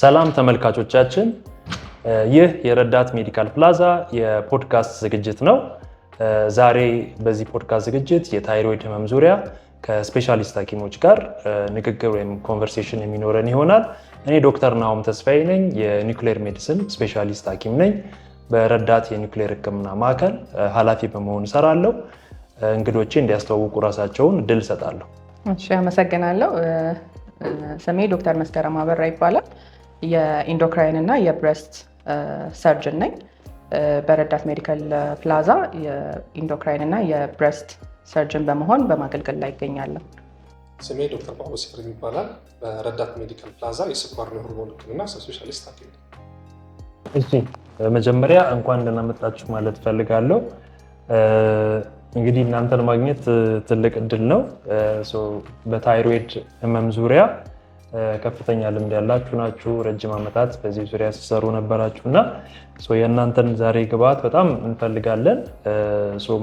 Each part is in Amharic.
ሰላም ተመልካቾቻችን፣ ይህ የረዳት ሜዲካል ፕላዛ የፖድካስት ዝግጅት ነው። ዛሬ በዚህ ፖድካስት ዝግጅት የታይሮይድ ህመም ዙሪያ ከስፔሻሊስት ሐኪሞች ጋር ንግግር ወይም ኮንቨርሴሽን የሚኖረን ይሆናል። እኔ ዶክተር ናኦም ተስፋዬ ነኝ። የኒውክሌር ሜዲሲን ስፔሻሊስት ሐኪም ነኝ። በረዳት የኒውክሌር ህክምና ማዕከል ኃላፊ በመሆን እሰራለሁ። እንግዶቼ እንዲያስተዋውቁ ራሳቸውን እድል እሰጣለሁ። እሺ፣ አመሰግናለሁ። ስሜ ዶክተር መስከረም አበራ ይባላል። የኢንዶክራይን እና የብሬስት ሰርጅን ነኝ። በረዳት ሜዲካል ፕላዛ የኢንዶክራይን እና የብሬስት ሰርጅን በመሆን በማገልገል ላይ ይገኛለሁ። ስሜ ዶክተር ጳውሎስ ይፍሬም ይባላል። በረዳት ሜዲካል ፕላዛ የስኳርና ሆርሞን ህክምና ስፔሻሊስት ሐኪም ነኝ። እሺ፣ መጀመሪያ እንኳን ደህና መጣችሁ ማለት ፈልጋለሁ። እንግዲህ እናንተን ማግኘት ትልቅ እድል ነው። በታይሮይድ ህመም ዙሪያ ከፍተኛ ልምድ ያላችሁ ናችሁ። ረጅም ዓመታት በዚህ ዙሪያ ሲሰሩ ነበራችሁ እና የእናንተን ዛሬ ግብአት በጣም እንፈልጋለን።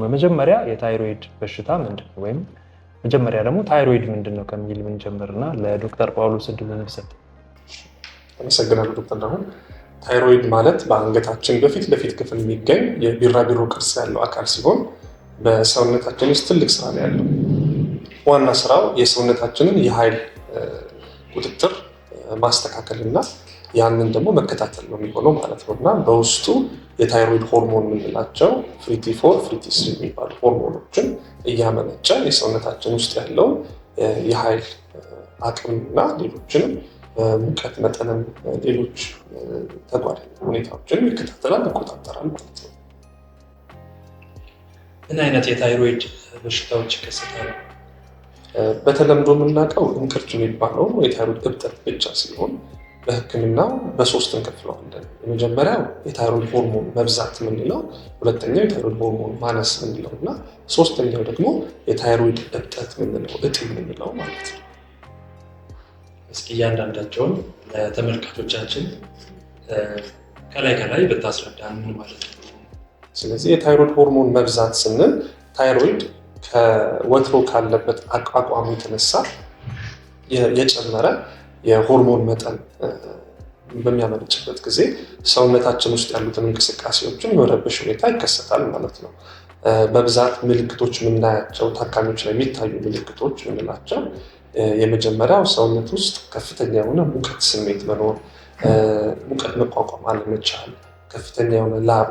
በመጀመሪያ የታይሮይድ በሽታ ምንድን ነው፣ ወይም መጀመሪያ ደግሞ ታይሮይድ ምንድን ነው ከሚል ብንጀምርና ለዶክተር ጳውሎስ እድሉን ብሰጥ። አመሰግናለሁ ዶክተር ናኦም። ታይሮይድ ማለት በአንገታችን በፊት ለፊት ክፍል የሚገኝ የቢራቢሮ ቅርጽ ያለው አካል ሲሆን በሰውነታችን ውስጥ ትልቅ ስራ ነው ያለው። ዋና ስራው የሰውነታችንን የኃይል ቁጥጥር ማስተካከል እና ያንን ደግሞ መከታተል ነው የሚሆነው ማለት ነው። እና በውስጡ የታይሮይድ ሆርሞን የምንላቸው ፍሪቲ4፣ ፍሪቲ3 የሚባሉ ሆርሞኖችን እያመነጨ የሰውነታችን ውስጥ ያለው የኃይል አቅምና ሌሎችንም ሙቀት መጠንም ሌሎች ተጓዳኝ ሁኔታዎችን ይከታተላል፣ ይቆጣጠራል ማለት ነው። ምን አይነት የታይሮይድ በሽታዎች ይከሰታሉ? በተለምዶ የምናውቀው እንቅርት የሚባለው የታይሮይድ እብጠት ብቻ ሲሆን በሕክምናው በሶስት እንከፍለዋለን። የመጀመሪያው የታይሮይድ ሆርሞን መብዛት የምንለው፣ ሁለተኛው የታይሮይድ ሆርሞን ማነስ የምንለው እና ሶስተኛው ደግሞ የታይሮይድ እብጠት የምንለው እጢ የምንለው ማለት ነው። እስኪ እያንዳንዳቸውን ለተመልካቾቻችን ከላይ ብታስረዳን ምን ማለት ነው? ስለዚህ የታይሮይድ ሆርሞን መብዛት ስንል ታይሮይድ ከወትሮ ካለበት አቋቋሙ የተነሳ የጨመረ የሆርሞን መጠን በሚያመነጭበት ጊዜ ሰውነታችን ውስጥ ያሉትን እንቅስቃሴዎችን የመረበሽ ሁኔታ ይከሰታል ማለት ነው። በብዛት ምልክቶች የምናያቸው ታካሚዎች ላይ የሚታዩ ምልክቶች የምንላቸው የመጀመሪያው ሰውነት ውስጥ ከፍተኛ የሆነ ሙቀት ስሜት መኖር፣ ሙቀት መቋቋም አለመቻል፣ ከፍተኛ የሆነ ላብ፣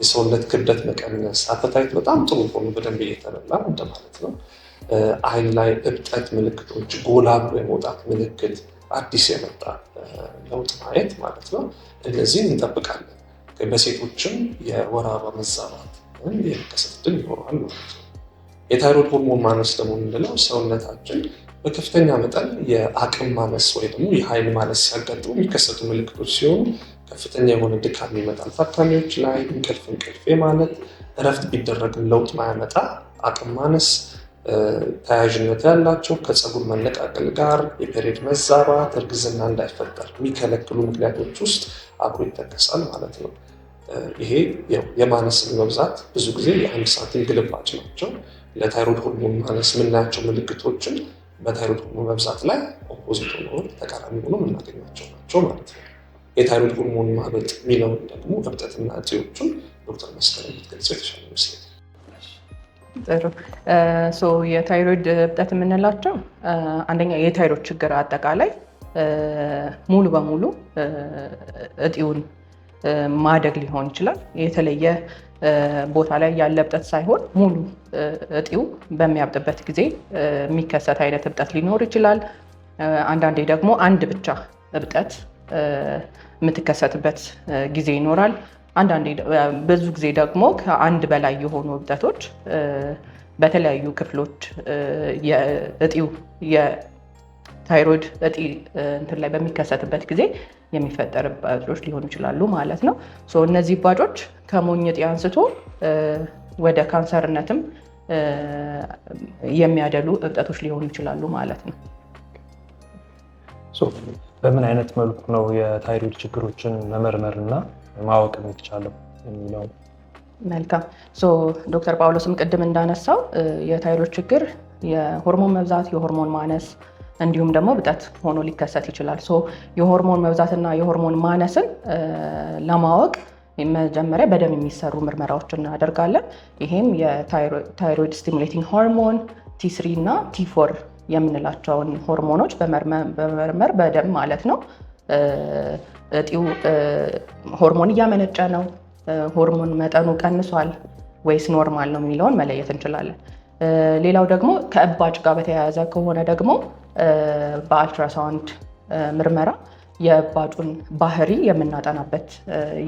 የሰውነት ክብደት መቀነስ፣ አፐታይት በጣም ጥሩ ሆኖ በደንብ እየተበላ እንደማለት ነው። አይን ላይ እብጠት ምልክቶች፣ ጎላ ብሎ የመውጣት ምልክት፣ አዲስ የመጣ ለውጥ ማየት ማለት ነው። እነዚህን እንጠብቃለን። በሴቶችም የወር አበባ መዛባት የመከሰት ዕድል ይኖረዋል ማለት ነው። የታይሮይድ ሆርሞን ማነስ ደግሞ የምንለው ሰውነታችን በከፍተኛ መጠን የአቅም ማነስ ወይ ደግሞ የኃይል ማነስ ሲያጋጥሙ የሚከሰቱ ምልክቶች ሲሆኑ ከፍተኛ የሆነ ድካም ይመጣል ታካሚዎች ላይ። እንቅልፍ ማለት፣ እረፍት ቢደረግም ለውጥ ማያመጣ አቅም ማነስ፣ ተያያዥነት ያላቸው ከፀጉር መነቃቀል ጋር የፔሪድ መዛባት፣ እርግዝና እንዳይፈጠር የሚከለክሉ ምክንያቶች ውስጥ አብሮ ይጠቀሳል ማለት ነው። ይሄ የማነስን መብዛት ብዙ ጊዜ የአንድ ሳንቲም ግልባጭ ናቸው። ለታይሮይድ ሆርሞን ማነስ የምናያቸው ምልክቶችን በታይሮይድ ሆርሞን መብዛት ላይ ኦፖዚት ሆኖ ተቃራኒ ሆኖ የምናገኛቸው ናቸው ማለት ነው። የታይሮይድ ሆርሞን ማበጥ የሚለውን ደግሞ እብጠትና እጢዎቹን ዶክተር መስከረም ብትገልጸው የተሻለ ይመስለኛል። ጥሩ። የታይሮይድ እብጠት የምንላቸው አንደኛ የታይሮይድ ችግር አጠቃላይ ሙሉ በሙሉ እጢውን ማደግ ሊሆን ይችላል። የተለየ ቦታ ላይ ያለ እብጠት ሳይሆን ሙሉ እጢው በሚያብጥበት ጊዜ የሚከሰት አይነት እብጠት ሊኖር ይችላል። አንዳንዴ ደግሞ አንድ ብቻ እብጠት የምትከሰትበት ጊዜ ይኖራል። አንዳንዴ ብዙ ጊዜ ደግሞ ከአንድ በላይ የሆኑ እብጠቶች በተለያዩ ክፍሎች የእጢው የታይሮይድ እጢ እንትን ላይ በሚከሰትበት ጊዜ የሚፈጠር እባጮች ሊሆኑ ይችላሉ ማለት ነው። እነዚህ እባጮች ከሞኝ እጢ አንስቶ ወደ ካንሰርነትም የሚያደሉ እብጠቶች ሊሆኑ ይችላሉ ማለት ነው። በምን አይነት መልኩ ነው የታይሮይድ ችግሮችን መመርመርና ማወቅ የሚቻለው የሚለው? መልካም። ዶክተር ጳውሎስም ቅድም እንዳነሳው የታይሮይድ ችግር የሆርሞን መብዛት፣ የሆርሞን ማነስ እንዲሁም ደግሞ እብጠት ሆኖ ሊከሰት ይችላል። የሆርሞን መብዛትና የሆርሞን ማነስን ለማወቅ መጀመሪያ በደም የሚሰሩ ምርመራዎች እናደርጋለን። ይሄም የታይሮይድ ስቲሙሌቲንግ ሆርሞን T3 እና T4 የምንላቸውን ሆርሞኖች በመመርመር በደም ማለት ነው እጢው ሆርሞን እያመነጨ ነው፣ ሆርሞን መጠኑ ቀንሷል ወይስ ኖርማል ነው የሚለውን መለየት እንችላለን። ሌላው ደግሞ ከእባጭ ጋር በተያያዘ ከሆነ ደግሞ በአልትራሳውንድ ምርመራ የእባጩን ባህሪ የምናጠናበት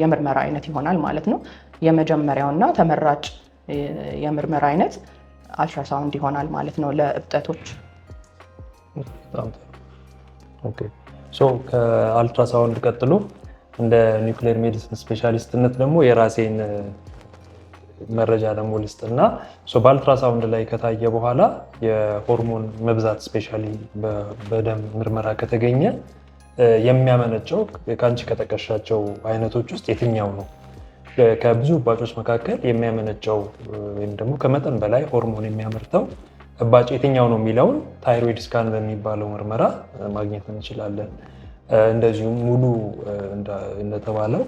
የምርመራ አይነት ይሆናል ማለት ነው። የመጀመሪያውና ተመራጭ የምርመራ አይነት አልትራሳውንድ ይሆናል ማለት ነው ለእብጠቶች። ከአልትራሳውንድ ቀጥሎ እንደ ኒውክሌር ሜዲሲን ስፔሻሊስትነት ደግሞ የራሴን መረጃ ደግሞ ልስጥና በአልትራሳውንድ ላይ ከታየ በኋላ የሆርሞን መብዛት ስፔሻሊ በደም ምርመራ ከተገኘ የሚያመነጨው ከአንቺ ከጠቀሻቸው አይነቶች ውስጥ የትኛው ነው? ከብዙ እባጮች መካከል የሚያመነጨው ወይም ደግሞ ከመጠን በላይ ሆርሞን የሚያመርተው እባጭ የትኛው ነው የሚለውን ታይሮይድ ስካን በሚባለው ምርመራ ማግኘት እንችላለን። እንደዚሁም ሙሉ እንደተባለው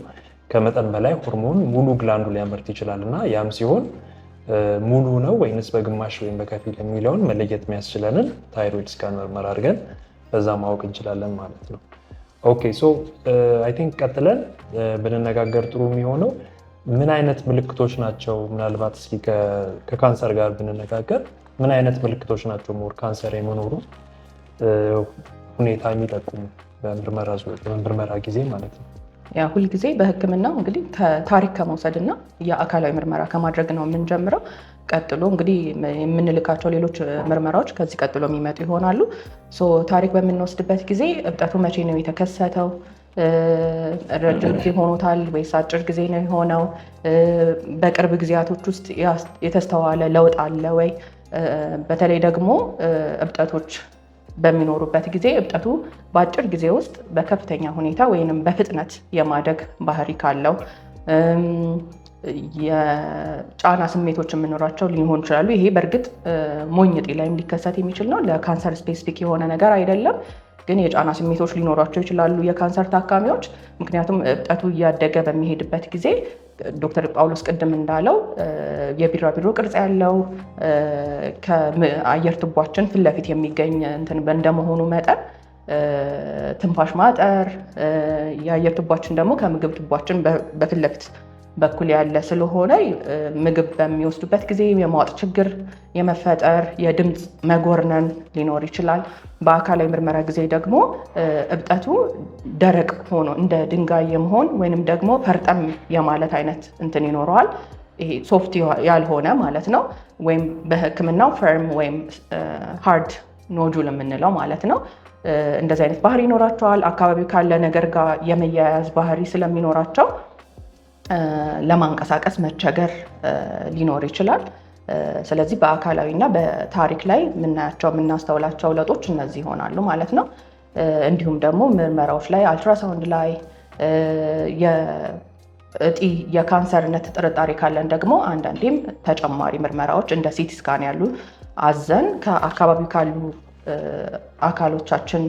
ከመጠን በላይ ሆርሞን ሙሉ ግላንዱ ሊያመርት ይችላል እና ያም ሲሆን ሙሉ ነው ወይንስ በግማሽ ወይም በከፊል የሚለውን መለየት የሚያስችለንን ታይሮይድ ስካን ምርመራ አድርገን በዛ ማወቅ እንችላለን ማለት ነው። ኦኬ አይ ቲንክ ቀጥለን ብንነጋገር ጥሩ የሚሆነው ምን አይነት ምልክቶች ናቸው? ምናልባት እስኪ ከካንሰር ጋር ብንነጋገር ምን አይነት ምልክቶች ናቸው ሞር ካንሰር የመኖሩ ሁኔታ የሚጠቁሙ በምርመራ ጊዜ ማለት ነው? ያ ሁልጊዜ በሕክምናው እንግዲህ ታሪክ ከመውሰድ እና የአካላዊ ምርመራ ከማድረግ ነው የምንጀምረው። ቀጥሎ እንግዲህ የምንልካቸው ሌሎች ምርመራዎች ከዚህ ቀጥሎ የሚመጡ ይሆናሉ። ታሪክ በምንወስድበት ጊዜ እብጠቱ መቼ ነው የተከሰተው? ረጅም ጊዜ ሆኖታል ወይስ አጭር ጊዜ ነው የሆነው? በቅርብ ጊዜያቶች ውስጥ የተስተዋለ ለውጥ አለ ወይ? በተለይ ደግሞ እብጠቶች በሚኖሩበት ጊዜ እብጠቱ በአጭር ጊዜ ውስጥ በከፍተኛ ሁኔታ ወይንም በፍጥነት የማደግ ባህሪ ካለው፣ የጫና ስሜቶች የምኖራቸው ሊሆኑ ይችላሉ። ይሄ በእርግጥ ሞኝ እጢ ላይም ሊከሰት የሚችል ነው። ለካንሰር ስፔሲፊክ የሆነ ነገር አይደለም፣ ግን የጫና ስሜቶች ሊኖሯቸው ይችላሉ የካንሰር ታካሚዎች። ምክንያቱም እብጠቱ እያደገ በሚሄድበት ጊዜ ዶክተር ጳውሎስ ቅድም እንዳለው የቢራቢሮ ቅርጽ ያለው ከአየር ቱቧችን ፊት ለፊት የሚገኝ እንደመሆኑ መጠን ትንፋሽ ማጠር፣ የአየር ቱቧችን ደግሞ ከምግብ ቱቧችን በፊት ለፊት በኩል ያለ ስለሆነ ምግብ በሚወስዱበት ጊዜ የማዋጥ ችግር የመፈጠር፣ የድምፅ መጎርነን ሊኖር ይችላል። በአካላዊ ምርመራ ጊዜ ደግሞ እብጠቱ ደረቅ ሆኖ እንደ ድንጋይ የመሆን ወይንም ደግሞ ፈርጠም የማለት አይነት እንትን ይኖረዋል። ይሄ ሶፍት ያልሆነ ማለት ነው። ወይም በሕክምናው ፈርም ወይም ሃርድ ኖጁል የምንለው ማለት ነው። እንደዚህ አይነት ባህሪ ይኖራቸዋል። አካባቢው ካለ ነገር ጋር የመያያዝ ባህሪ ስለሚኖራቸው ለማንቀሳቀስ መቸገር ሊኖር ይችላል። ስለዚህ በአካላዊ እና በታሪክ ላይ የምናስተውላቸው ለውጦች እነዚህ ይሆናሉ ማለት ነው። እንዲሁም ደግሞ ምርመራዎች ላይ አልትራሳውንድ ላይ የእጢ የካንሰርነት ጥርጣሬ ካለን ደግሞ አንዳንዴም ተጨማሪ ምርመራዎች እንደ ሲቲ ስካን ያሉ አዘን ከአካባቢው ካሉ አካሎቻችን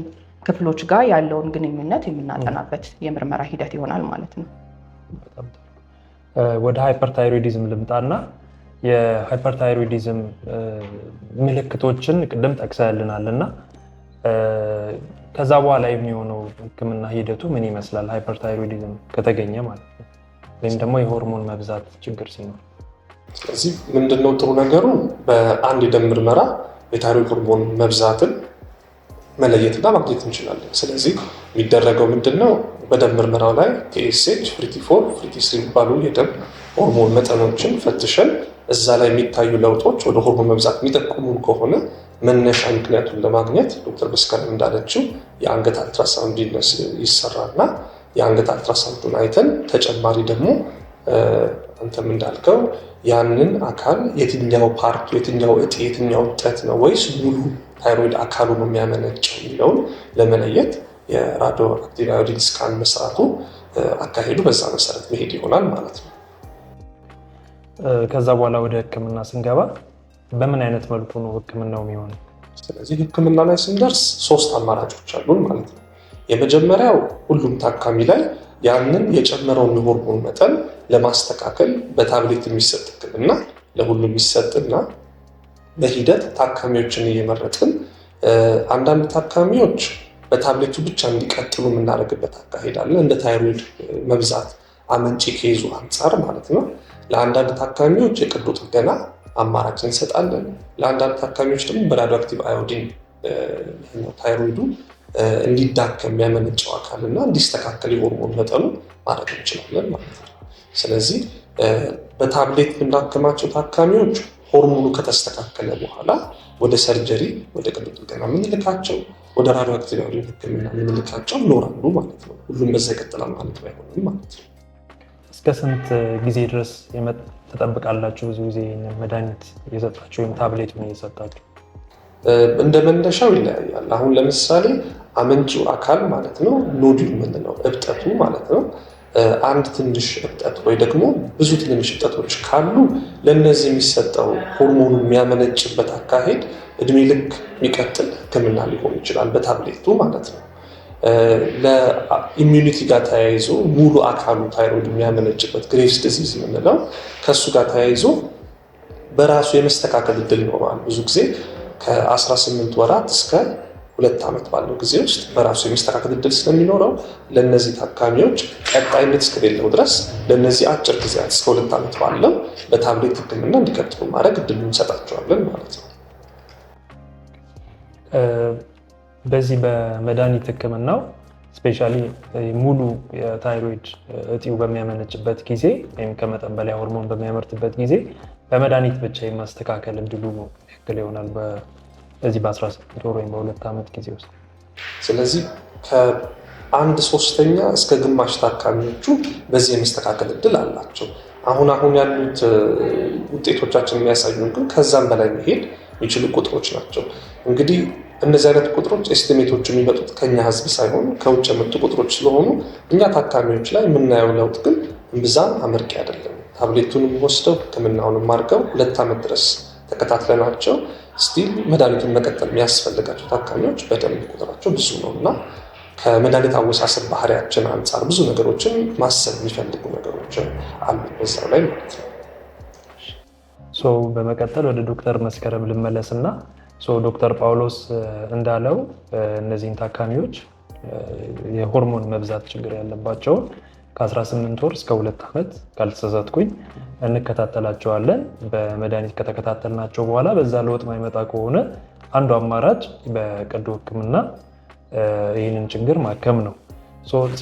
ክፍሎች ጋር ያለውን ግንኙነት የምናጠናበት የምርመራ ሂደት ይሆናል ማለት ነው። ወደ ሃይፐርታይሮይዲዝም ልምጣና የሃይፐርታይሮይዲዝም ምልክቶችን ቅድም ጠቅሰልናል እና ከዛ በኋላ የሚሆነው ሕክምና ሂደቱ ምን ይመስላል? ሃይፐርታይሮይዲዝም ከተገኘ ማለት ነው፣ ወይም ደግሞ የሆርሞን መብዛት ችግር ሲኖር። ስለዚህ ምንድነው ጥሩ ነገሩ? በአንድ የደም ምርመራ የታይሮይድ ሆርሞን መብዛትን መለየትና ማግኘት እንችላለን። ስለዚህ የሚደረገው ምንድነው? በደም ምርመራው ላይ TSH፣ ፍሪቲ4፣ ፍሪቲ3 የሚባሉ የደም ሆርሞን መጠኖችን ፈትሸን እዛ ላይ የሚታዩ ለውጦች ወደ ሆርሞን መብዛት የሚጠቁሙን ከሆነ መነሻ ምክንያቱን ለማግኘት ዶክተር መስከረም እንዳለችው የአንገት አልትራሳውንድ ይሰራና የአንገት አልትራሳውንዱን አይተን ተጨማሪ ደግሞ አንተም እንዳልከው ያንን አካል የትኛው ፓርቱ የትኛው እጢ የትኛው እብጠት ነው ወይስ ሙሉ ታይሮይድ አካሉ ነው የሚያመነጨው የሚለውን ለመለየት የራዲዮ አክቲቭ አዮዲን ስካን መስራቱ አካሄዱ በዛ መሰረት መሄድ ይሆናል ማለት ነው። ከዛ በኋላ ወደ ሕክምና ስንገባ በምን አይነት መልኩ ነው ሕክምናው የሚሆነው? ስለዚህ ህክምና ላይ ስንደርስ 3 አማራጮች አሉን ማለት ነው። የመጀመሪያው ሁሉም ታካሚ ላይ ያንን የጨመረውን የሆርሞን መጠን ለማስተካከል በታብሌት የሚሰጥ ህክምና ለሁሉም የሚሰጥና በሂደት ታካሚዎችን እየመረጥን አንዳንድ ታካሚዎች በታብሌቱ ብቻ እንዲቀጥሉ የምናደርግበት አካሄድ አለ። እንደ ታይሮይድ መብዛት አመንጪ ኬዙ አንጻር ማለት ነው። ለአንዳንድ ታካሚዎች የቀዶ ጥገና አማራጭ እንሰጣለን። ለአንዳንድ ታካሚዎች ደግሞ በራዲዮ አክቲቭ አዮዲን ታይሮይዱ እንዲዳከም የሚያመነጨው አካልና እንዲስተካከል የሆርሞን መጠኑ ማድረግ እንችላለን ማለት ነው። ስለዚህ በታብሌት የምናክማቸው ታካሚዎች ሆርሞኑ ከተስተካከለ በኋላ ወደ ሰርጀሪ፣ ወደ ቀዶ ጥገና የምንልካቸው፣ ወደ ራዲዮ አክቲቭ አዮዲን ህክምና የምንልካቸው ይኖራሉ ማለት ነው። ሁሉም በዛ ይቀጥላል ማለት ባይሆንም ማለት ነው። እስከ ስንት ጊዜ ድረስ ትጠብቃላችሁ? ብዙ ጊዜ መድኃኒት እየሰጣችሁ ወይም ታብሌቱን እየሰጣችሁ? እንደ መነሻው ይለያያል። አሁን ለምሳሌ አመንጪው አካል ማለት ነው ኖዲዩል የምንለው እብጠቱ ማለት ነው አንድ ትንሽ እብጠት ወይ ደግሞ ብዙ ትንንሽ እብጠቶች ካሉ ለእነዚህ የሚሰጠው ሆርሞኑ የሚያመነጭበት አካሄድ እድሜ ልክ የሚቀጥል ህክምና ሊሆን ይችላል በታብሌቱ ማለት ነው። ለኢሚዩኒቲ ጋር ተያይዞ ሙሉ አካሉ ታይሮይድ የሚያመነጭበት ግሬቭስ ዲዚዝ የምንለው ከእሱ ጋር ተያይዞ በራሱ የመስተካከል እድል ይኖረዋል። ብዙ ጊዜ ከ18 ወራት እስከ 2 ዓመት ባለው ጊዜ ውስጥ በራሱ የመስተካከል እድል ስለሚኖረው ለእነዚህ ታካሚዎች ቀጣይነት እስከሌለው ድረስ ለእነዚህ አጭር ጊዜያት እስከ 2 ዓመት ባለው በታብሌት ህክምና እንዲቀጥሉ ማድረግ እድል እንሰጣቸዋለን ማለት ነው። በዚህ በመድኃኒት ህክምናው ስፔሻሊ ሙሉ የታይሮይድ እጢው በሚያመነጭበት ጊዜ ወይም ከመጠን በላይ ሆርሞን በሚያመርትበት ጊዜ በመድኃኒት ብቻ የማስተካከል እድሉ ያክል ይሆናል በዚህ በ18 ወር ወይም በ2 ዓመት ጊዜ ውስጥ። ስለዚህ ከ1/3 እስከ ግማሽ ታካሚዎቹ በዚህ የመስተካከል እድል አላቸው። አሁን ያሉት ውጤቶቻችን የሚያሳዩን ግን ከዛም በላይ መሄድ የሚችሉ ቁጥሮች ናቸው። እንግዲህ እነዚህ አይነት ቁጥሮች ኤስቲሜቶች የሚመጡት ከኛ ህዝብ ሳይሆኑ ከውጭ የመጡ ቁጥሮች ስለሆኑ እኛ ታካሚዎች ላይ የምናየው ለውጥ ግን እምብዛም አመርቂ አይደለም። ታብሌቱንም ወስደው ህክምናውንም አድርገው 2 ዓመት ድረስ ተከታትለናቸው ስቲል መድኃኒቱን መቀጠል የሚያስፈልጋቸው ታካሚዎች በደንብ ቁጥራቸው ብዙ ነው እና ከመድኃኒት አወሳሰብ ባህሪያችን አንጻር ብዙ ነገሮችን ማሰብ የሚፈልጉ ነገሮች አሉ በዛው ላይ ማለት ነው። በመቀጠል ወደ ዶክተር መስከረም ልመለስና ዶክተር ጳውሎስ እንዳለው እነዚህን ታካሚዎች የሆርሞን መብዛት ችግር ያለባቸውን ከ18 ወር እስከ 2 ዓመት ካልተሳሳትኩኝ እንከታተላቸዋለን። በመድኃኒት ከተከታተልናቸው በኋላ በዛ ለውጥ ማይመጣ ከሆነ አንዱ አማራጭ በቀዶ ህክምና ይህንን ችግር ማከም ነው።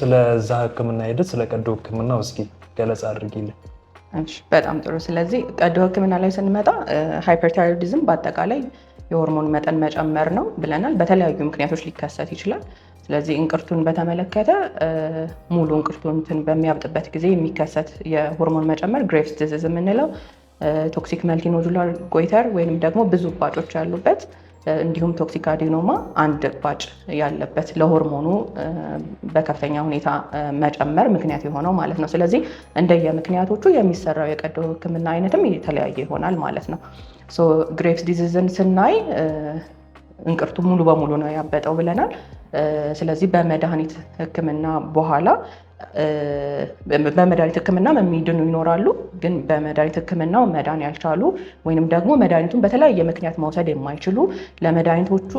ስለዛ ህክምና ሂደት ስለ ቀዶ ህክምና እስኪ ገለጻ አድርጊልን። በጣም ጥሩ። ስለዚህ ቀዶ ህክምና ላይ ስንመጣ ሃይፐርታይሮይዲዝም በአጠቃላይ የሆርሞን መጠን መጨመር ነው ብለናል። በተለያዩ ምክንያቶች ሊከሰት ይችላል። ስለዚህ እንቅርቱን በተመለከተ ሙሉ እንቅርቱን በሚያብጥበት ጊዜ የሚከሰት የሆርሞን መጨመር ግሬቭስ ዲዚዝ የምንለው፣ ቶክሲክ መልቲኖዱላር ጎይተር ወይንም ደግሞ ብዙ እባጮች ያሉበት፣ እንዲሁም ቶክሲክ አዲኖማ አንድ እባጭ ያለበት ለሆርሞኑ በከፍተኛ ሁኔታ መጨመር ምክንያት የሆነው ማለት ነው። ስለዚህ እንደየ ምክንያቶቹ የሚሰራው የቀዶ ህክምና አይነትም የተለያየ ይሆናል ማለት ነው። ግሬቭስ ዲዚዝን ስናይ እንቅርቱ ሙሉ በሙሉ ነው ያበጠው ብለናል። ስለዚህ በመድኃኒት ህክምና በኋላ በመድኃኒት ህክምና የሚድኑ ይኖራሉ። ግን በመድኃኒት ህክምናው መዳን ያልቻሉ ወይንም ደግሞ መድኃኒቱን በተለያየ ምክንያት መውሰድ የማይችሉ ለመድኃኒቶቹ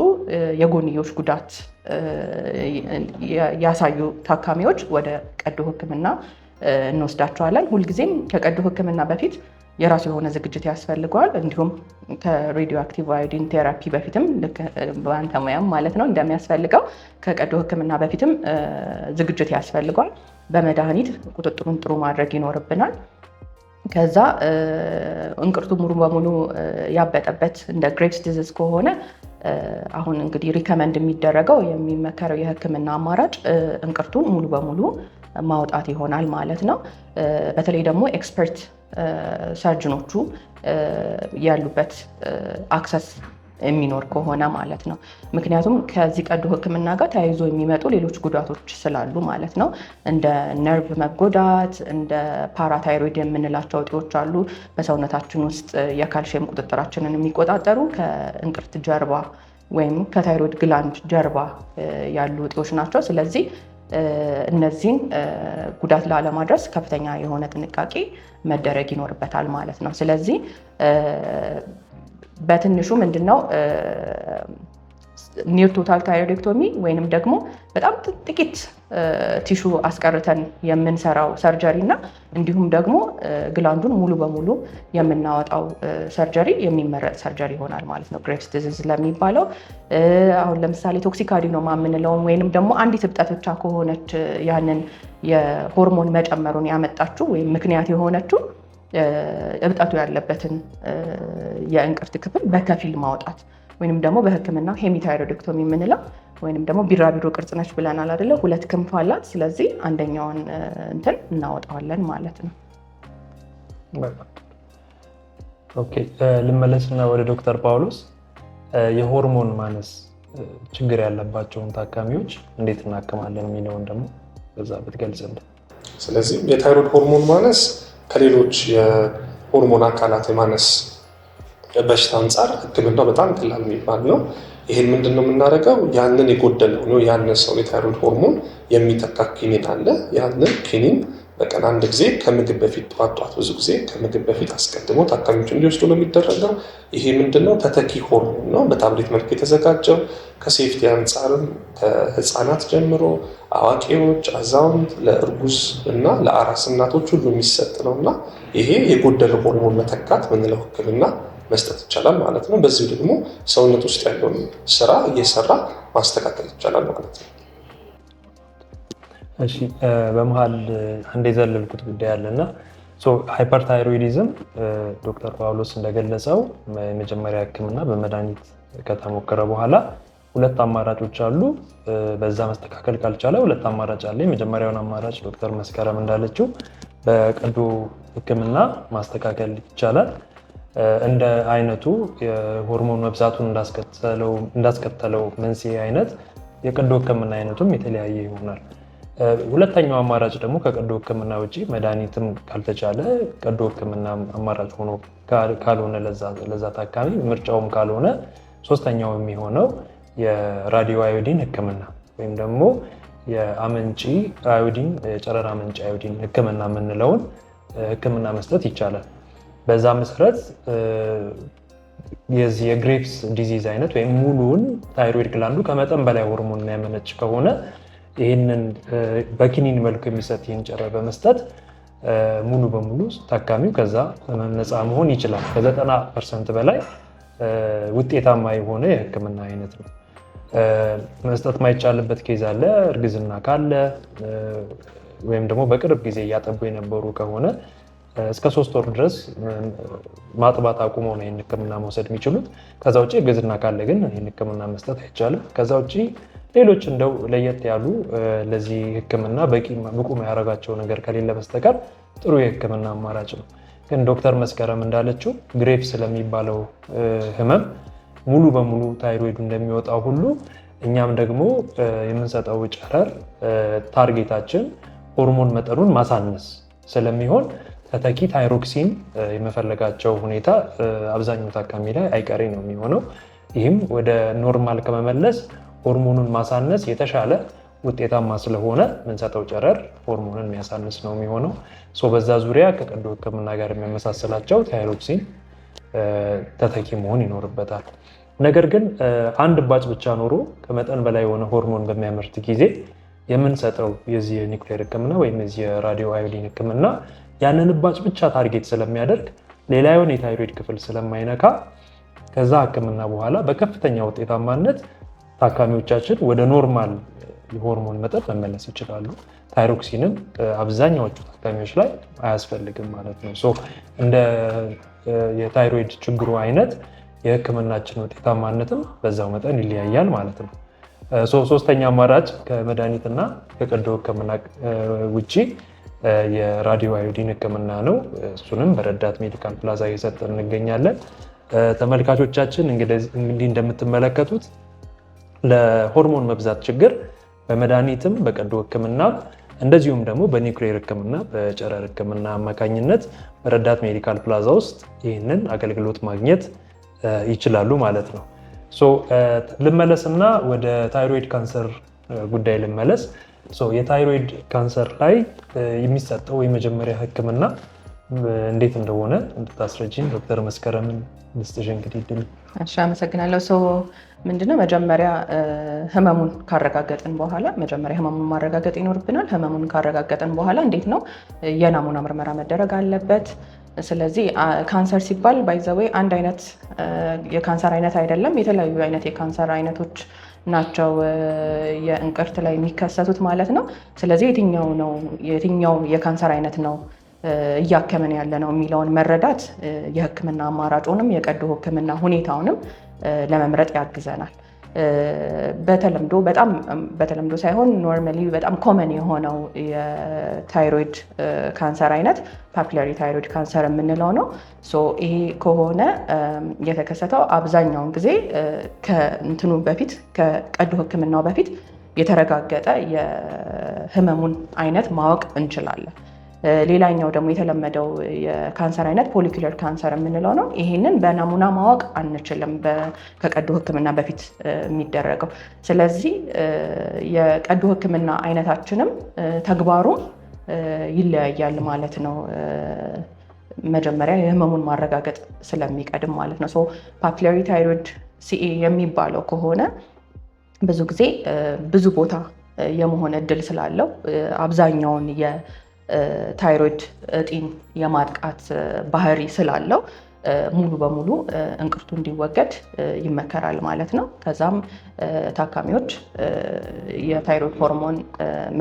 የጎንዮሽ ጉዳት ያሳዩ ታካሚዎች ወደ ቀዶ ህክምና እንወስዳቸዋለን። ሁልጊዜም ከቀዶ ህክምና በፊት የራሱ የሆነ ዝግጅት ያስፈልገዋል። እንዲሁም ከሬዲዮ አክቲቭ አዮዲን ቴራፒ በፊትም ልክ በአንተ ሙያም ማለት ነው እንደሚያስፈልገው ከቀዶ ህክምና በፊትም ዝግጅት ያስፈልገዋል። በመድኃኒት ቁጥጥሩን ጥሩ ማድረግ ይኖርብናል። ከዛ እንቅርቱ ሙሉ በሙሉ ያበጠበት እንደ ግሬቭስ ዲዚዝ ከሆነ አሁን እንግዲህ ሪከመንድ የሚደረገው የሚመከረው የህክምና አማራጭ እንቅርቱን ሙሉ በሙሉ ማውጣት ይሆናል ማለት ነው። በተለይ ደግሞ ኤክስፐርት ሰርጅኖቹ ያሉበት አክሰስ የሚኖር ከሆነ ማለት ነው። ምክንያቱም ከዚህ ቀዶ ህክምና ጋር ተያይዞ የሚመጡ ሌሎች ጉዳቶች ስላሉ ማለት ነው። እንደ ነርቭ መጎዳት፣ እንደ ፓራታይሮይድ የምንላቸው እጢዎች አሉ በሰውነታችን ውስጥ የካልሽየም ቁጥጥራችንን የሚቆጣጠሩ ከእንቅርት ጀርባ ወይም ከታይሮይድ ግላንድ ጀርባ ያሉ እጢዎች ናቸው። ስለዚህ እነዚህን ጉዳት ላለማድረስ ከፍተኛ የሆነ ጥንቃቄ መደረግ ይኖርበታል ማለት ነው። ስለዚህ በትንሹ ምንድነው ኒር ቶታል ታይሮይዴክቶሚ ወይንም ደግሞ በጣም ጥቂት ቲሹ አስቀርተን የምንሰራው ሰርጀሪ እና እንዲሁም ደግሞ ግላንዱን ሙሉ በሙሉ የምናወጣው ሰርጀሪ የሚመረጥ ሰርጀሪ ይሆናል ማለት ነው። ግሬቭስ ዲዚዝ ለሚባለው አሁን ለምሳሌ ቶክሲክ አዲኖማ የምንለውን ወይንም ደግሞ አንዲት እብጠት ብቻ ከሆነች ያንን የሆርሞን መጨመሩን ያመጣችው ወይም ምክንያት የሆነችው እብጠቱ ያለበትን የእንቅርት ክፍል በከፊል ማውጣት ወይንም ደግሞ በሕክምና ሄሚታይሮይዴክቶሚ የምንለው ወይንም ደግሞ ቢራቢሮ ቅርጽ ነች ብለናል አይደለ? 2 ክንፍ አላት። ስለዚህ አንደኛውን እንትን እናወጣዋለን ማለት ነው። ኦኬ፣ ልመለስና ወደ ዶክተር ጳውሎስ የሆርሞን ማነስ ችግር ያለባቸውን ታካሚዎች እንዴት እናክማለን የሚለውን ደግሞ በዛ ብትገልጽልን። ስለዚህ የታይሮይድ ሆርሞን ማነስ ከሌሎች የሆርሞን አካላት የማነስ በሽታ አንጻር ህክምናው በጣም ቀላል የሚባል ነው። ይህን ምንድን ነው የምናደርገው? ያንን የጎደለው ነው ያነሰውን የታይሮይድ ሆርሞን የሚተካ ኪኒን አለ። ያንን ኪኒን በቀን 1 ጊዜ ከምግብ በፊት ጧት ብዙ ጊዜ ከምግብ በፊት አስቀድሞ ታካሚዎች እንዲወስዱ ነው የሚደረገው። ይሄ ምንድነው? ተተኪ ሆርሞን ነው፣ በታብሌት መልክ የተዘጋጀው። ከሴፍቲ አንጻርም ከህፃናት ጀምሮ አዋቂዎች፣ አዛውንት፣ ለእርጉዝ እና ለአራስ እናቶች ሁሉ የሚሰጥ ነው እና ይሄ የጎደለው ሆርሞን መተካት ምንለው ህክምና መስጠት ይቻላል ማለት ነው። በዚህ ደግሞ ሰውነት ውስጥ ያለውን ስራ እየሰራ ማስተካከል ይቻላል ማለት ነው። እሺ፣ በመሀል አንድ የዘለልኩት ጉዳይ አለና ሃይፐርታይሮይዲዝም ዶክተር ጳውሎስ እንደገለጸው የመጀመሪያ ህክምና በመድኃኒት ከተሞከረ በኋላ 2 አማራጮች አሉ። በዛ መስተካከል ካልቻለ 2 አማራጭ አለ። የመጀመሪያውን አማራጭ ዶክተር መስከረም እንዳለችው በቀዶ ህክምና ማስተካከል ይቻላል። እንደ አይነቱ የሆርሞን መብዛቱን እንዳስከተለው መንስኤ አይነት የቀዶ ህክምና አይነቱም የተለያየ ይሆናል። ሁለተኛው አማራጭ ደግሞ ከቀዶ ህክምና ውጪ መድኃኒትም ካልተቻለ ቀዶ ህክምና አማራጭ ሆኖ ካልሆነ ለዛ ታካሚ ምርጫውም ካልሆነ ሶስተኛው የሚሆነው የራዲዮ አዮዲን ህክምና ወይም ደግሞ የአመንጪ አዮዲን የጨረር አመንጪ አዮዲን ህክምና የምንለውን ህክምና መስጠት ይቻላል። በዛ መሰረት የዚህ የግሬቭስ ዲዚዝ አይነት ወይም ሙሉውን ታይሮይድ ግላንዱ ከመጠን በላይ ሆርሞን የሚያመነጭ ከሆነ ይህንን በኪኒን መልኩ የሚሰጥ ይህን ጨረር በመስጠት ሙሉ በሙሉ ታካሚው ከዛ ነፃ መሆን ይችላል። ከ90% በላይ ውጤታማ የሆነ የህክምና አይነት ነው። መስጠት ማይቻልበት ኬዝ አለ። እርግዝና ካለ ወይም ደግሞ በቅርብ ጊዜ እያጠቡ የነበሩ ከሆነ እስከ 3 ወር ድረስ ማጥባት አቁመው ነው ይህን ህክምና መውሰድ የሚችሉት። ከዛ ውጭ እርግዝና ካለ ግን ይህን ህክምና መስጠት አይቻልም። ከዛ ውጭ ሌሎች እንደው ለየት ያሉ ለዚህ ህክምና ብቁ ያደረጋቸው ነገር ከሌለ በስተቀር ጥሩ የህክምና አማራጭ ነው። ግን ዶክተር መስከረም እንዳለችው ግሬቭስ ስለሚባለው ህመም ሙሉ በሙሉ ታይሮይዱ እንደሚወጣው ሁሉ እኛም ደግሞ የምንሰጠው ጨረር ታርጌታችን ሆርሞን መጠኑን ማሳነስ ስለሚሆን ተተኪ ታይሮክሲን የመፈለጋቸው ሁኔታ አብዛኛው ታካሚ ላይ አይቀሬ ነው የሚሆነው። ይህም ወደ ኖርማል ከመመለስ ሆርሞኑን ማሳነስ የተሻለ ውጤታማ ስለሆነ የምንሰጠው ጨረር ሆርሞንን የሚያሳንስ ነው የሚሆነው። በዛ ዙሪያ ከቀዶ ህክምና ጋር የሚያመሳስላቸው ታይሮክሲን ተተኪ መሆን ይኖርበታል። ነገር ግን አንድ እባጭ ብቻ ኖሮ ከመጠን በላይ የሆነ ሆርሞን በሚያመርት ጊዜ የምንሰጠው የዚህ የኒውክሌር ህክምና ወይም የዚህ የራዲዮ አዮዲን ህክምና ያንን እባጭ ብቻ ታርጌት ስለሚያደርግ ሌላውን የታይሮይድ ክፍል ስለማይነካ ከዛ ህክምና በኋላ በከፍተኛ ውጤታማነት ታካሚዎቻችን ወደ ኖርማል የሆርሞን መጠን መመለስ ይችላሉ። ታይሮክሲንም አብዛኛዎቹ ታካሚዎች ላይ አያስፈልግም ማለት ነው። እንደ የታይሮይድ ችግሩ አይነት የህክምናችን ውጤታማነትም በዛው መጠን ይለያያል ማለት ነው። ሶስተኛ አማራጭ ከመድኃኒትና ከቀዶ ህክምና ውጭ የራዲዮ አዮዲን ህክምና ነው። እሱንም በረዳት ሜዲካል ፕላዛ እየሰጠን እንገኛለን። ተመልካቾቻችን እንግዲህ እንደምትመለከቱት ለሆርሞን መብዛት ችግር በመድኃኒትም በቀዶ ህክምና እንደዚሁም ደግሞ በኒውክሌር ህክምና በጨረር ህክምና አማካኝነት በረዳት ሜዲካል ፕላዛ ውስጥ ይህንን አገልግሎት ማግኘት ይችላሉ ማለት ነው። ልመለስና ወደ ታይሮይድ ካንሰር ጉዳይ ልመለስ። የታይሮይድ ካንሰር ላይ የሚሰጠው የመጀመሪያ ህክምና እንዴት እንደሆነ እንድታስረጂን ዶክተር መስከረምን ልስጥሽ እንግዲህ ድል። እሺ፣ አመሰግናለሁ። ምንድነው መጀመሪያ ህመሙን ካረጋገጥን በኋላ መጀመሪያ ህመሙን ማረጋገጥ ይኖርብናል። ህመሙን ካረጋገጥን በኋላ እንዴት ነው የናሙና ምርመራ መደረግ አለበት። ስለዚህ ካንሰር ሲባል ባይዘዌይ አንድ አይነት የካንሰር አይነት አይደለም። የተለያዩ አይነት የካንሰር አይነቶች ናቸው የእንቅርት ላይ የሚከሰቱት ማለት ነው። ስለዚህ የትኛው የካንሰር አይነት ነው እያከመን ያለ ነው የሚለውን መረዳት የህክምና አማራጩንም የቀዶ ህክምና ሁኔታውንም ለመምረጥ ያግዘናል። በተለምዶ ሳይሆን ኖርማሊ በጣም ኮመን የሆነው የታይሮይድ ካንሰር አይነት ፓፒላሪ ታይሮይድ ካንሰር የምንለው ነው። ይሄ ከሆነ የተከሰተው አብዛኛውን ጊዜ ከእንትኑ በፊት ከቀዶ ህክምናው በፊት የተረጋገጠ የህመሙን አይነት ማወቅ እንችላለን። ሌላኛው ደግሞ የተለመደው የካንሰር አይነት ፎሊኩለር ካንሰር የምንለው ነው። ይህንን በናሙና ማወቅ አንችልም ከቀዶ ህክምና በፊት የሚደረገው። ስለዚህ የቀዶ ህክምና አይነታችንም ተግባሩ ይለያያል ማለት ነው። መጀመሪያ የህመሙን ማረጋገጥ ስለሚቀድም ማለት ነው። ፓፒላሪ ታይሮይድ ሲኤ የሚባለው ከሆነ ብዙ ጊዜ ብዙ ቦታ የመሆን እድል ስላለው አብዛኛውን ታይሮይድ እጢን የማጥቃት ባህሪ ስላለው ሙሉ በሙሉ እንቅርቱ እንዲወገድ ይመከራል ማለት ነው። ከዛም ታካሚዎች የታይሮይድ ሆርሞን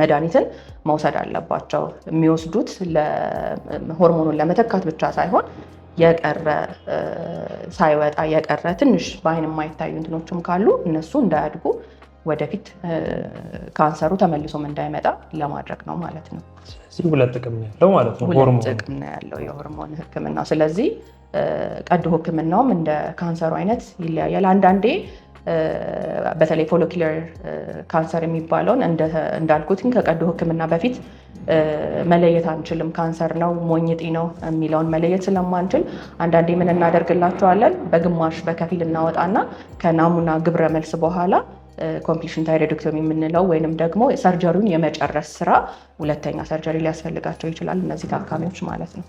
መድኃኒትን መውሰድ አለባቸው። የሚወስዱት ሆርሞኑን ለመተካት ብቻ ሳይሆን የቀረ ሳይወጣ የቀረ ትንሽ በአይን የማይታዩ እንትኖችም ካሉ እነሱ እንዳያድጉ ወደፊት ካንሰሩ ተመልሶም እንዳይመጣ ለማድረግ ነው ማለት ነው። ስለዚህ ሁለት ጥቅም ነው ያለው ማለት ነው። ሁለት ጥቅም ነው ያለው የሆርሞን ህክምና። ስለዚህ ቀዶ ህክምናውም እንደ ካንሰሩ አይነት ይለያያል። አንዳንዴ በተለይ ፎሊኩለር ካንሰር የሚባለውን እንዳልኩት ከቀዶ ህክምና በፊት መለየት አንችልም። ካንሰር ነው ሞኝ እጢ ነው የሚለውን መለየት ስለማንችል አንዳንዴ ምን እናደርግላቸዋለን፣ በግማሽ በከፊል እናወጣና ከናሙና ግብረ መልስ በኋላ ኮምፕሊሽን ታይሮይዶክቶሚ የምንለው ወይንም ደግሞ ሰርጀሪውን የመጨረስ ስራ ሁለተኛ ሰርጀሪ ሊያስፈልጋቸው ይችላል እነዚህ ታካሚዎች ማለት ነው።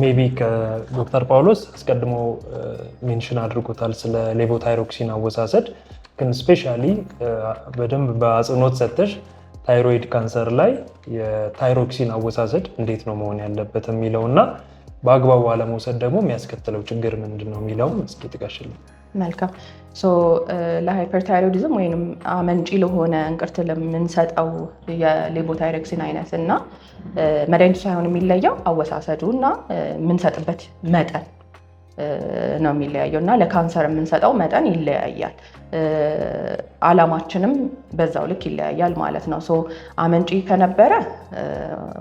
ሜቢ ከዶክተር ጳውሎስ አስቀድሞ ሜንሽን አድርጎታል ስለ ሌቮታይሮክሲን አወሳሰድ፣ ግን ስፔሻሊ በደንብ በአጽንኦት ሰጥተሽ ታይሮይድ ካንሰር ላይ የታይሮክሲን አወሳሰድ እንዴት ነው መሆን ያለበት የሚለው እና በአግባቡ አለመውሰድ ደግሞ የሚያስከትለው ችግር ምንድን ነው የሚለውን እስኪ ጥቀሽልኝ። መልካም። ለሃይፐርታይሮይዲዝም ወይም አመንጪ ለሆነ እንቅርት ለምንሰጠው የሌቮታይሮክሲን አይነት እና መድኃኒቱ ሳይሆን የሚለየው አወሳሰዱ እና የምንሰጥበት መጠን ነው የሚለያየው እና ለካንሰር የምንሰጠው መጠን ይለያያል። አላማችንም በዛው ልክ ይለያያል ማለት ነው። አመንጪ ከነበረ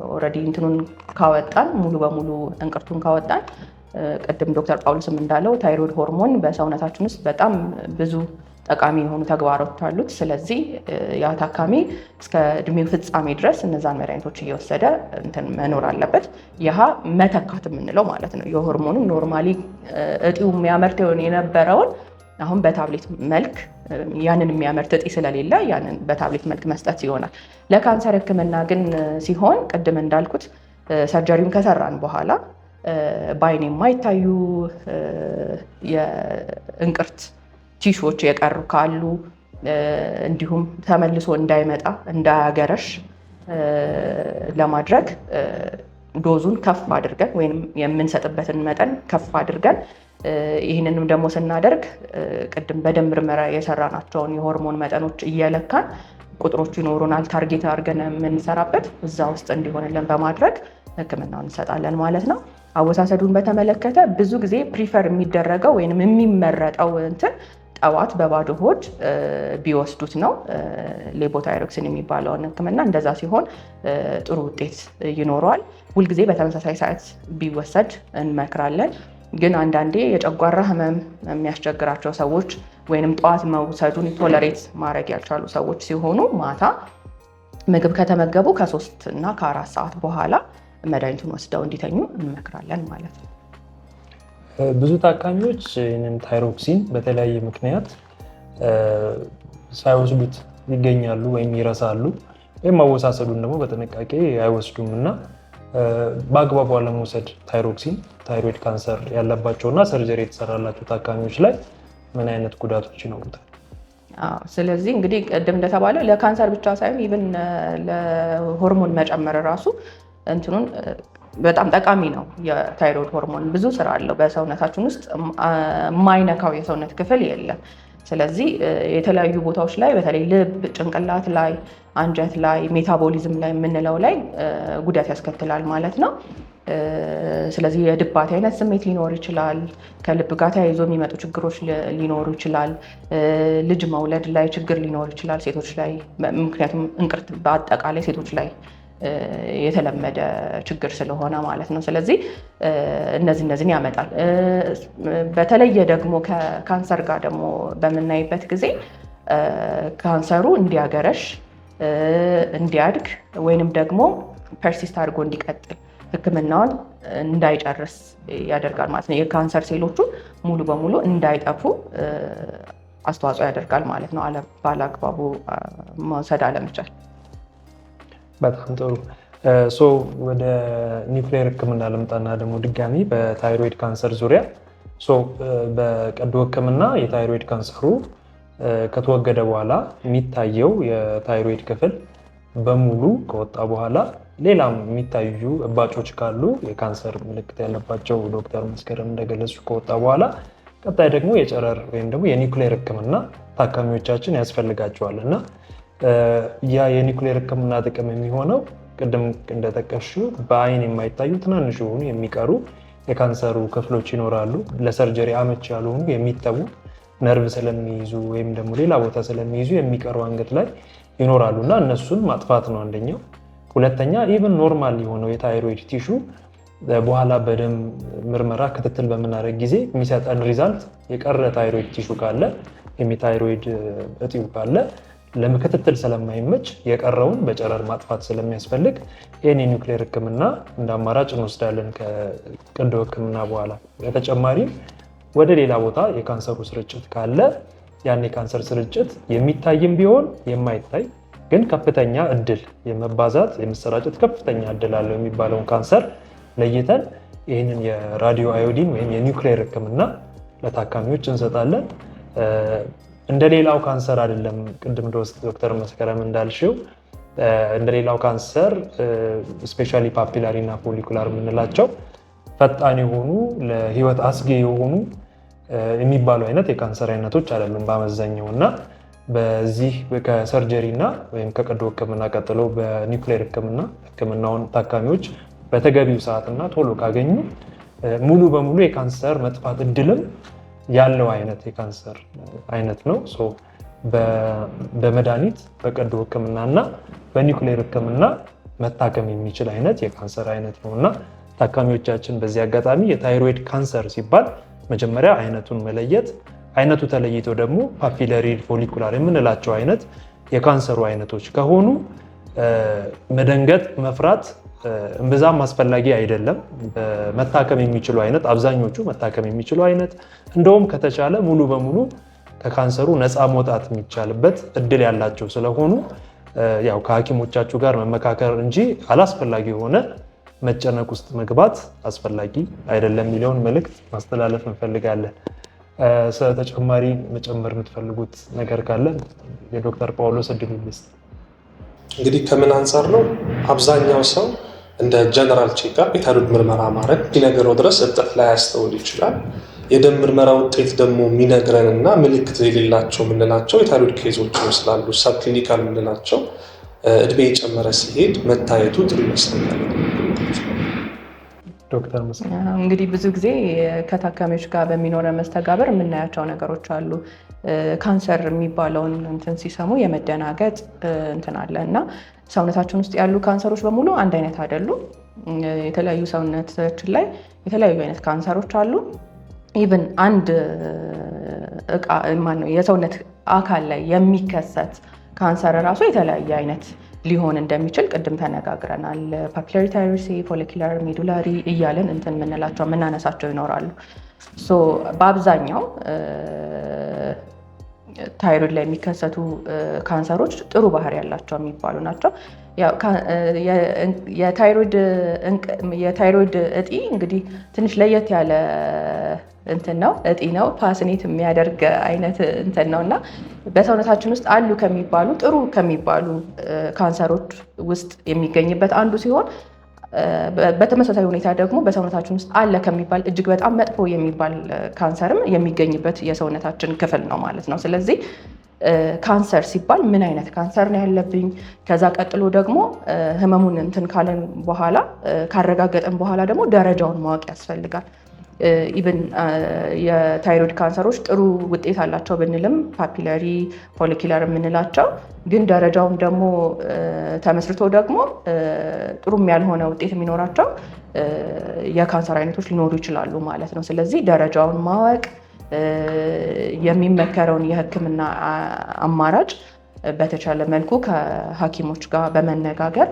ኦልሬዲ እንትኑን ካወጣን ሙሉ በሙሉ እንቅርቱን ካወጣን ቅድም ዶክተር ጳውሎስም እንዳለው ታይሮይድ ሆርሞን በሰውነታችን ውስጥ በጣም ብዙ ጠቃሚ የሆኑ ተግባሮች አሉት። ስለዚህ ያ ታካሚ እስከ እድሜው ፍጻሜ ድረስ እነዛን መድኃኒቶች እየወሰደ መኖር አለበት። ይህ መተካት የምንለው ማለት ነው። የሆርሞኑ ኖርማሊ እጢው የሚያመርት የነበረውን አሁን በታብሌት መልክ ያንን የሚያመርት እጢ ስለሌለ ያንን በታብሌት መልክ መስጠት ይሆናል። ለካንሰር ህክምና ግን ሲሆን ቅድም እንዳልኩት ሰርጀሪውን ከሰራን በኋላ በአይን የማይታዩ የእንቅርት ቲሹዎች የቀሩ ካሉ እንዲሁም ተመልሶ እንዳይመጣ እንዳያገረሽ ለማድረግ ዶዙን ከፍ አድርገን ወይም የምንሰጥበትን መጠን ከፍ አድርገን ይህንንም ደግሞ ስናደርግ ቅድም በደም ምርመራ የሰራናቸውን የሆርሞን መጠኖች እየለካን ቁጥሮቹ ይኖሩናል ታርጌት አድርገን የምንሰራበት እዛ ውስጥ እንዲሆንልን በማድረግ ህክምናውን እንሰጣለን ማለት ነው። አወሳሰዱን በተመለከተ ብዙ ጊዜ ፕሪፈር የሚደረገው ወይም የሚመረጠው ጠዋት በባዶ ሆድ ቢወስዱት ነው ሌቮታይሮክሲን የሚባለውን ህክምና። እንደዛ ሲሆን ጥሩ ውጤት ይኖረዋል። ሁልጊዜ በተመሳሳይ ሰዓት ቢወሰድ እንመክራለን። ግን አንዳንዴ የጨጓራ ህመም የሚያስቸግራቸው ሰዎች ወይንም ጠዋት መውሰዱን ቶለሬት ማድረግ ያልቻሉ ሰዎች ሲሆኑ ማታ ምግብ ከተመገቡ ከ3 እና ከ4 ሰዓት በኋላ መድኃኒቱን ወስደው እንዲተኙ እንመክራለን ማለት ነው። ብዙ ታካሚዎች ይህንን ታይሮክሲን በተለያየ ምክንያት ሳይወስዱት ይገኛሉ ወይም ይረሳሉ፣ ወይም አወሳሰዱን ደግሞ በጥንቃቄ አይወስዱም እና በአግባቡ አለመውሰድ ታይሮክሲን ታይሮይድ ካንሰር ያለባቸውና ሰርጀሪ የተሰራላቸው ታካሚዎች ላይ ምን አይነት ጉዳቶች ይኖሩታል? ስለዚህ እንግዲህ ቅድም እንደተባለ ለካንሰር ብቻ ሳይሆን ኢቭን ለሆርሞን መጨመር ራሱ እንትኑን በጣም ጠቃሚ ነው። የታይሮይድ ሆርሞን ብዙ ስራ አለው። በሰውነታችን ውስጥ የማይነካው የሰውነት ክፍል የለም። ስለዚህ የተለያዩ ቦታዎች ላይ በተለይ ልብ፣ ጭንቅላት ላይ፣ አንጀት ላይ፣ ሜታቦሊዝም ላይ የምንለው ላይ ጉዳት ያስከትላል ማለት ነው። ስለዚህ የድባት አይነት ስሜት ሊኖር ይችላል። ከልብ ጋር ተያይዞ የሚመጡ ችግሮች ሊኖሩ ይችላል። ልጅ መውለድ ላይ ችግር ሊኖር ይችላል ሴቶች ላይ። ምክንያቱም እንቅርት በአጠቃላይ ሴቶች ላይ የተለመደ ችግር ስለሆነ ማለት ነው። ስለዚህ እነዚህን ያመጣል። በተለየ ደግሞ ከካንሰር ጋር ደግሞ በምናይበት ጊዜ ካንሰሩ እንዲያገረሽ፣ እንዲያድግ ወይንም ደግሞ ፐርሲስት አድርጎ እንዲቀጥል ሕክምናውን እንዳይጨርስ ያደርጋል ማለት ነው። የካንሰር ሴሎቹ ሙሉ በሙሉ እንዳይጠፉ አስተዋጽኦ ያደርጋል ማለት ነው። ባለአግባቡ መውሰድ አለመቻል። በጣም ጥሩ። ወደ ኒውክሌር ህክምና ልምጣና ደግሞ ድጋሚ በታይሮይድ ካንሰር ዙሪያ በቀዶ ህክምና የታይሮይድ ካንሰሩ ከተወገደ በኋላ የሚታየው የታይሮይድ ክፍል በሙሉ ከወጣ በኋላ ሌላም የሚታዩ እባጮች ካሉ የካንሰር ምልክት ያለባቸው ዶክተር መስከረም እንደገለጹ ከወጣ በኋላ ቀጣይ ደግሞ የጨረር ወይም ደግሞ የኒውክሌር ህክምና ታካሚዎቻችን ያስፈልጋቸዋል እና ያ የኒውክሌር ህክምና ጥቅም የሚሆነው ቅድም እንደጠቀስሽው በአይን የማይታዩ ትናንሽ የሆኑ የሚቀሩ የካንሰሩ ክፍሎች ይኖራሉ። ለሰርጀሪ አመች ያልሆኑ የሚተዉ ነርቭ ስለሚይዙ ወይም ደግሞ ሌላ ቦታ ስለሚይዙ የሚቀሩ አንገት ላይ ይኖራሉ እና እነሱን ማጥፋት ነው አንደኛው። ሁለተኛ ኢቭን ኖርማል የሆነው የታይሮይድ ቲሹ በኋላ በደም ምርመራ ክትትል በምናደርግ ጊዜ የሚሰጠን ሪዛልት የቀረ ታይሮይድ ቲሹ ካለ የታይሮይድ እጢው ካለ ለምክትትል ስለማይመች የቀረውን በጨረር ማጥፋት ስለሚያስፈልግ ይህን የኒውክሌር ህክምና እንደ አማራጭ እንወስዳለን ከቀዶ ህክምና በኋላ። በተጨማሪም ወደ ሌላ ቦታ የካንሰሩ ስርጭት ካለ ያን የካንሰር ስርጭት የሚታይም ቢሆን የማይታይ ግን ከፍተኛ እድል የመባዛት የመሰራጨት ከፍተኛ እድል አለው የሚባለውን ካንሰር ለይተን ይህንን የራዲዮ አዮዲን ወይም የኒውክሌር ህክምና ለታካሚዎች እንሰጣለን። እንደሌላው ካንሰር አይደለም። ቅድም ዶክተር መስከረም እንዳልሽው እንደሌላው ካንሰር ስፔሻሊ ፓፒላሪ እና ፎሊኩላር የምንላቸው ፈጣን የሆኑ ለህይወት አስጊ የሆኑ የሚባሉ አይነት የካንሰር አይነቶች አይደሉም በአመዛኛው እና በዚህ ከሰርጀሪ እና ወይም ከቀዶ ህክምና ቀጥሎ በኒውክሌር ህክምናውን ታካሚዎች በተገቢው ሰዓትና ቶሎ ካገኙ ሙሉ በሙሉ የካንሰር መጥፋት እድልም ያለው አይነት የካንሰር አይነት ነው። በመድኃኒት በቀዶ ህክምና እና በኒውክሌር ህክምና መታከም የሚችል አይነት የካንሰር አይነት ነው እና ታካሚዎቻችን በዚህ አጋጣሚ የታይሮይድ ካንሰር ሲባል መጀመሪያ አይነቱን መለየት፣ አይነቱ ተለይቶ ደግሞ ፓፒለሪ ፎሊኩላር የምንላቸው አይነት የካንሰሩ አይነቶች ከሆኑ መደንገጥ፣ መፍራት እምብዛም አስፈላጊ አይደለም። መታከም የሚችሉ አይነት አብዛኞቹ መታከም የሚችሉ አይነት እንደውም ከተቻለ ሙሉ በሙሉ ከካንሰሩ ነፃ መውጣት የሚቻልበት እድል ያላቸው ስለሆኑ ያው ከሐኪሞቻችሁ ጋር መመካከር እንጂ አላስፈላጊ የሆነ መጨነቅ ውስጥ መግባት አስፈላጊ አይደለም የሚለውን መልእክት ማስተላለፍ እንፈልጋለን። ተጨማሪ መጨመር የምትፈልጉት ነገር ካለ የዶክተር ጳውሎስ እድል ይስጥ። እንግዲህ ከምን አንጻር ነው አብዛኛው ሰው እንደ ጀነራል ቼክአፕ የታይሮይድ ምርመራ ማድረግ ሊነግረው ድረስ እብጠት ላይ ያስተውል ይችላል። የደም ምርመራ ውጤት ደግሞ የሚነግረን እና ምልክት የሌላቸው የምንላቸው የታይሮይድ ኬዞች ይመስላሉ። ሰብክሊኒካል የምንላቸው እድሜ የጨመረ ሲሄድ መታየቱ ጥሩ ይመስለኛል። ዶክተር እንግዲህ ብዙ ጊዜ ከታካሚዎች ጋር በሚኖረ መስተጋብር የምናያቸው ነገሮች አሉ። ካንሰር የሚባለውን እንትን ሲሰሙ የመደናገጥ እንትን አለ እና ሰውነታችን ውስጥ ያሉ ካንሰሮች በሙሉ አንድ አይነት አይደሉም። የተለያዩ ሰውነታችን ላይ የተለያዩ አይነት ካንሰሮች አሉ። ኢቭን አንድ እቃ ማነው የሰውነት አካል ላይ የሚከሰት ካንሰር ራሱ የተለያየ አይነት ሊሆን እንደሚችል ቅድም ተነጋግረናል። ፓፒላሪ ታይሮይድ፣ ፎሊኩላር፣ ሜዱላሪ እያለን እንትን የምንላቸው የምናነሳቸው ይኖራሉ። በአብዛኛው ታይሮይድ ላይ የሚከሰቱ ካንሰሮች ጥሩ ባህሪ ያላቸው የሚባሉ ናቸው። የታይሮይድ እጢ እንግዲህ ትንሽ ለየት ያለ እንትን ነው፣ እጢ ነው፣ ፋሲኔት የሚያደርግ አይነት እንትን ነው እና በሰውነታችን ውስጥ አሉ ከሚባሉ ጥሩ ከሚባሉ ካንሰሮች ውስጥ የሚገኝበት አንዱ ሲሆን በተመሳሳይ ሁኔታ ደግሞ በሰውነታችን ውስጥ አለ ከሚባል እጅግ በጣም መጥፎ የሚባል ካንሰርም የሚገኝበት የሰውነታችን ክፍል ነው ማለት ነው። ስለዚህ ካንሰር ሲባል ምን አይነት ካንሰር ነው ያለብኝ፣ ከዛ ቀጥሎ ደግሞ ህመሙን እንትን ካለን በኋላ ካረጋገጠን በኋላ ደግሞ ደረጃውን ማወቅ ያስፈልጋል። ኢቭን የታይሮይድ ካንሰሮች ጥሩ ውጤት አላቸው ብንልም ፓፒለሪ፣ ፎሊኩለር የምንላቸው ግን ደረጃውም ደግሞ ተመስርቶ ደግሞ ጥሩም ያልሆነ ውጤት የሚኖራቸው የካንሰር አይነቶች ሊኖሩ ይችላሉ ማለት ነው። ስለዚህ ደረጃውን ማወቅ፣ የሚመከረውን የህክምና አማራጭ በተቻለ መልኩ ከሐኪሞች ጋር በመነጋገር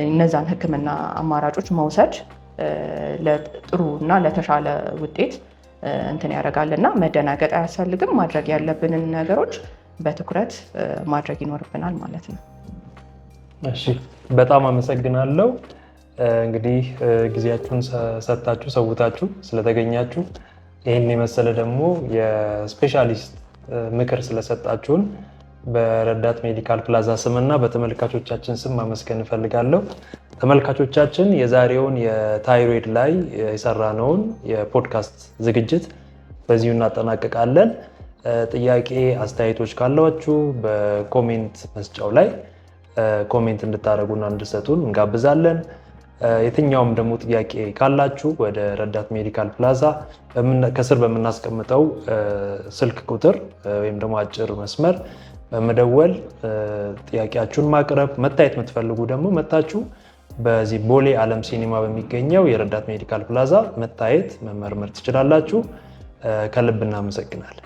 እነዛን ህክምና አማራጮች መውሰድ ለጥሩ እና ለተሻለ ውጤት እንትን ያደርጋል እና መደናገጥ አያስፈልግም። ማድረግ ያለብንን ነገሮች በትኩረት ማድረግ ይኖርብናል ማለት ነው። እሺ፣ በጣም አመሰግናለሁ። እንግዲህ ጊዜያችሁን ሰጥታችሁ ሰውታችሁ ስለተገኛችሁ ይህን የመሰለ ደግሞ የስፔሻሊስት ምክር ስለሰጣችሁን በረዳት ሜዲካል ፕላዛ ስምና በተመልካቾቻችን ስም ማመስገን እፈልጋለሁ። ተመልካቾቻችን የዛሬውን የታይሮይድ ላይ የሰራነውን የፖድካስት ዝግጅት በዚሁ እናጠናቅቃለን። ጥያቄ አስተያየቶች ካሏችሁ በኮሜንት መስጫው ላይ ኮሜንት እንድታደርጉና እንድሰጡን እንጋብዛለን። የትኛውም ደግሞ ጥያቄ ካላችሁ ወደ ረዳት ሜዲካል ፕላዛ ከስር በምናስቀምጠው ስልክ ቁጥር ወይም ደግሞ አጭር መስመር በመደወል ጥያቄያችሁን ማቅረብ፣ መታየት የምትፈልጉ ደግሞ መታችሁ በዚህ ቦሌ ዓለም ሲኒማ በሚገኘው የረዳት ሜዲካል ፕላዛ መታየት መመርመር ትችላላችሁ። ከልብ እናመሰግናለን።